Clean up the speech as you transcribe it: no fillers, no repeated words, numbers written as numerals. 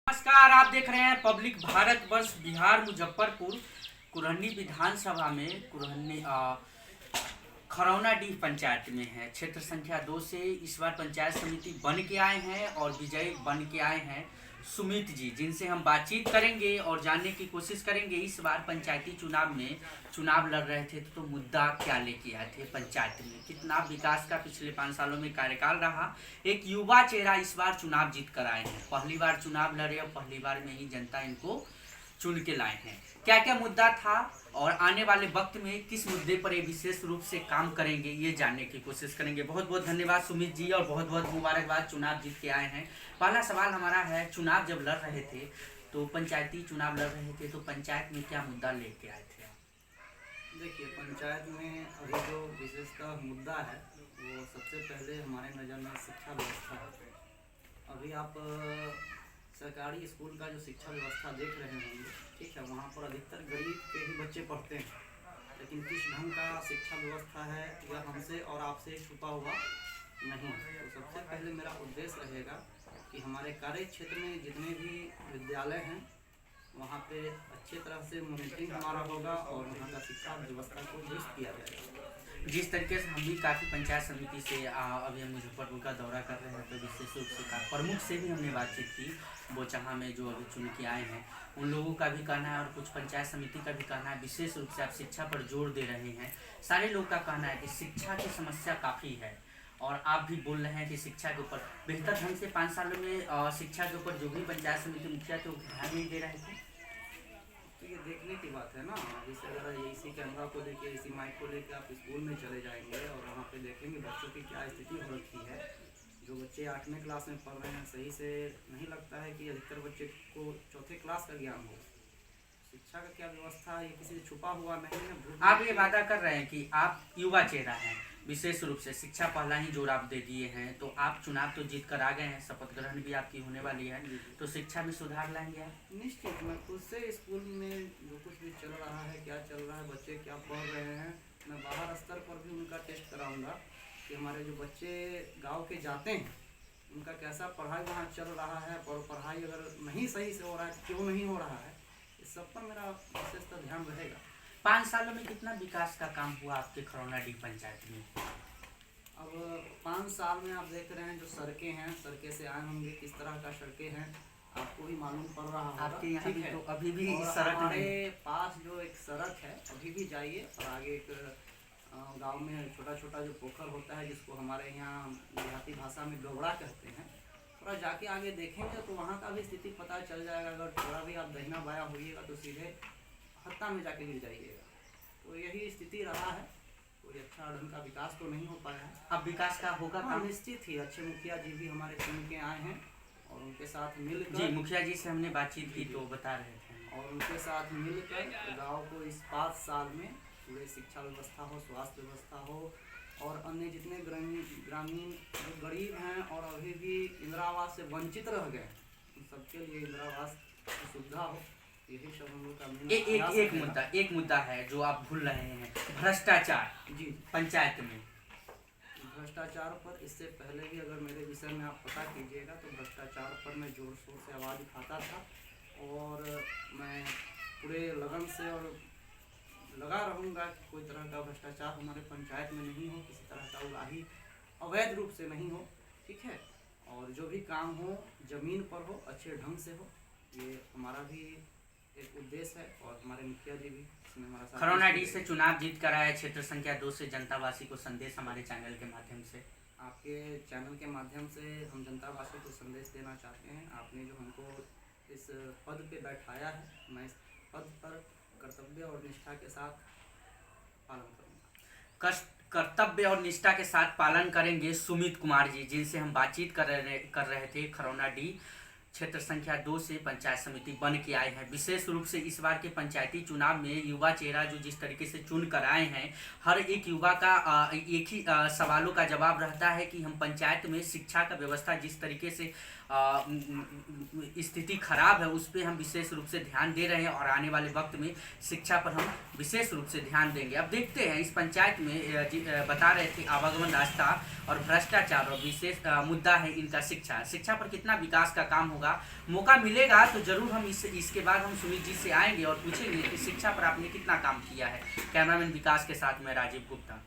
नमस्कार, आप देख रहे हैं पब्लिक भारत वर्ष बिहार मुजफ्फरपुर कुरहनी विधानसभा में कुरहनी खरौनाडीह पंचायत में है। क्षेत्र संख्या 2 से इस बार पंचायत समिति बन के आए हैं और विजयी बन के आए हैं सुमित जी, जिनसे हम बातचीत करेंगे और जानने की कोशिश करेंगे इस बार पंचायती चुनाव में चुनाव लड़ रहे थे तो मुद्दा क्या लेके आए थे पंचायत में, कितना विकास का पिछले 5 सालों में कार्यकाल रहा। एक युवा चेहरा इस बार चुनाव जीत कर आए हैं, पहली बार चुनाव लड़े और पहली बार में ही जनता इनको चुन के लाए हैं। क्या क्या मुद्दा था और आने वाले वक्त में किस मुद्दे पर ये विशेष रूप से काम करेंगे, ये जानने की कोशिश करेंगे। बहुत बहुत धन्यवाद सुमित जी और बहुत बहुत मुबारकबाद, चुनाव जीत के आए हैं। पहला सवाल हमारा है, चुनाव जब लड़ रहे थे तो पंचायती चुनाव लड़ रहे थे तो पंचायत में क्या मुद्दा लेके आए थे? देखिए, पंचायत में अभी जो विशेषता मुद्दा है वो सबसे पहले हमारे नज़र में शिक्षा व्यवस्था है। अभी आप सरकारी स्कूल का जो शिक्षा व्यवस्था देख रहे होंगे, ठीक है, वहाँ पर अधिकतर गरीब के ही बच्चे पढ़ते हैं, लेकिन किस ढंग का शिक्षा व्यवस्था है यह हमसे और आपसे छुपा हुआ नहीं। तो सबसे पहले मेरा उद्देश्य रहेगा कि हमारे कार्य क्षेत्र में जितने भी विद्यालय हैं वहाँ पे अच्छे तरह से मॉनिटरिंग हमारा होगा और वहाँ का शिक्षा व्यवस्था को दुरुस्त किया जाएगा। जिस तरीके से हम भी काफ़ी पंचायत समिति से अभी हम मुजफ्फरपुर का दौरा कर रहे हैं तो विशेष रूप से प्रमुख से भी हमने बातचीत की, बोचहा में जो अभी चुन के आए हैं उन लोगों का भी कहना है और कुछ पंचायत समिति का भी कहना है, विशेष रूप से आप शिक्षा पर जोर दे रहे हैं। सारे लोग का कहना है कि शिक्षा की समस्या काफ़ी है और आप भी बोल रहे हैं कि शिक्षा के ऊपर बेहतर ढंग से 5 सालों में शिक्षा के ऊपर जो भी पंचायत समिति मुखिया थे वो ध्यान नहीं दे रहे थे। तो ये देखने की बात है ना, जैसे अगर इसी कैमरा को लेके इसी माइक को लेके आप स्कूल में चले जाएंगे और वहाँ पे देखेंगे बच्चों की क्या स्थिति हो रखी है। जो बच्चे 8वें क्लास में पढ़ रहे हैं, सही से नहीं लगता है कि अधिकतर बच्चे को 4थे क्लास का ज्ञान हो। शिक्षा का क्या व्यवस्था है ये किसी से छुपा हुआ नहीं है। आप ये वादा कर रहे हैं कि आप युवा चेहरा हैं, विशेष रूप से शिक्षा पहला ही जोर आप दे दिए हैं, तो आप चुनाव तो जीत कर आ गए हैं, शपथ ग्रहण भी आपकी होने वाली है, तो शिक्षा में सुधार लाएंगे आप? निश्चित। मैं खुद से स्कूल में जो कुछ भी चल रहा है, क्या चल रहा है, बच्चे क्या पढ़ रहे हैं, मैं बाहर स्तर पर भी उनका टेस्ट कराऊंगा कि हमारे जो बच्चे गांव के जाते हैं उनका कैसा पढ़ाई वहाँ चल रहा है, और पढ़ाई अगर नहीं सही से हो रहा है क्यों नहीं हो रहा है, इस सब पर मेरा विशेषतः ध्यान रहेगा। 5 सालों में कितना विकास का काम हुआ आपके खरौनाडीह पंचायत में? अब 5 साल में आप देख रहे हैं जो सड़कें हैं, सड़कें से आए होंगे किस तरह का सड़कें हैं, आपको भी मालूम पड़ रहा होगा। आपके यहाँ भी है? तो अभी भी और सड़क हमारे नहीं। पास जो एक सड़क है, अभी भी जाइए और आगे एक गांव में छोटा छोटा जो पोखर होता है जिसको हमारे यहाँ देहाती भाषा में गबड़ा कहते हैं, थोड़ा जाके आगे देखेंगे तो वहाँ का भी स्थिति पता चल जाएगा। अगर थोड़ा भी आप दहिना बाया होइएगा तो सीधे हत्ता में जाके गिर जाइएगा। तो यही स्थिति रहा है, कोई अच्छा ढंग का विकास तो नहीं हो पाया है। अब विकास का होगा हाँ, काम? निश्चित ही। अच्छे मुखिया जी भी हमारे चुन के आए हैं और उनके साथ मिलकर जी, मुखिया जी से हमने बातचीत की तो बता रहे थे और उनके साथ मिलकर गांव को इस 5 साल में पूरे शिक्षा व्यवस्था हो, स्वास्थ्य व्यवस्था हो और अन्य जितने ग्रामीण जो गरीब हैं और अभी भी इंदिरा आवास से वंचित रह गए उन सबके लिए इंदिरा आवास की सुविधा हो, यही सब हम लोग का मेन एक मुद्दा है जो आप भूल रहे हैं, भ्रष्टाचार जी पंचायत में। भ्रष्टाचार पर इससे पहले भी अगर मेरे विषय में आप पता कीजिएगा तो भ्रष्टाचार पर मैं जोर शोर से आवाज़ उठाता था और मैं पूरे लगन से और लगा रहूँगा कि कोई तरह का भ्रष्टाचार हमारे पंचायत में नहीं हो, किसी तरह का उड़ाही अवैध रूप से नहीं हो, ठीक है, और जो भी काम हो ज़मीन पर हो, अच्छे ढंग से हो। ये हमारा भी एक उद्देश्य है और हमारे मुखिया जी भी इसमें हमारा साथ। खरौनाडीह से चुनाव जीत कर आए, क्षेत्र संख्या 2 से जनतावासी को संदेश हमारे चैनल के माध्यम से। आपके चैनल के माध्यम से हम जनतावासी को संदेश देना चाहते हैं। आपने जो हमको इस पद पे बैठाया है, मैं इस पद पर कर्तव्य और निष्ठा के साथ पालन करूँगा। कर्तव्य और निष्ठा के साथ पालन करेंगे सुमित कुमार जी, जिनसे हम बातचीत कर रहे थे। खरौनाडीह क्षेत्र संख्या 2 से पंचायत समिति बन के आए हैं। विशेष रूप से इस बार के पंचायती चुनाव में युवा चेहरा जो जिस तरीके से चुन कर आए हैं, हर एक युवा का एक ही सवालों का जवाब रहता है कि हम पंचायत में शिक्षा का व्यवस्था जिस तरीके से स्थिति खराब है उस पर हम विशेष रूप से ध्यान दे रहे हैं और आने वाले वक्त में शिक्षा पर हम विशेष रूप से ध्यान देंगे। अब देखते हैं इस पंचायत में बता रहे थे आवागमन रास्ता और भ्रष्टाचार और विशेष मुद्दा है इनका शिक्षा पर कितना विकास का काम होगा। मौका मिलेगा तो जरूर हम इसके बाद हम सुमित जी से आएंगे और पूछेंगे कि शिक्षा पर आपने कितना काम किया है। कैमरामैन विकास के साथ मैं राजीव गुप्ता।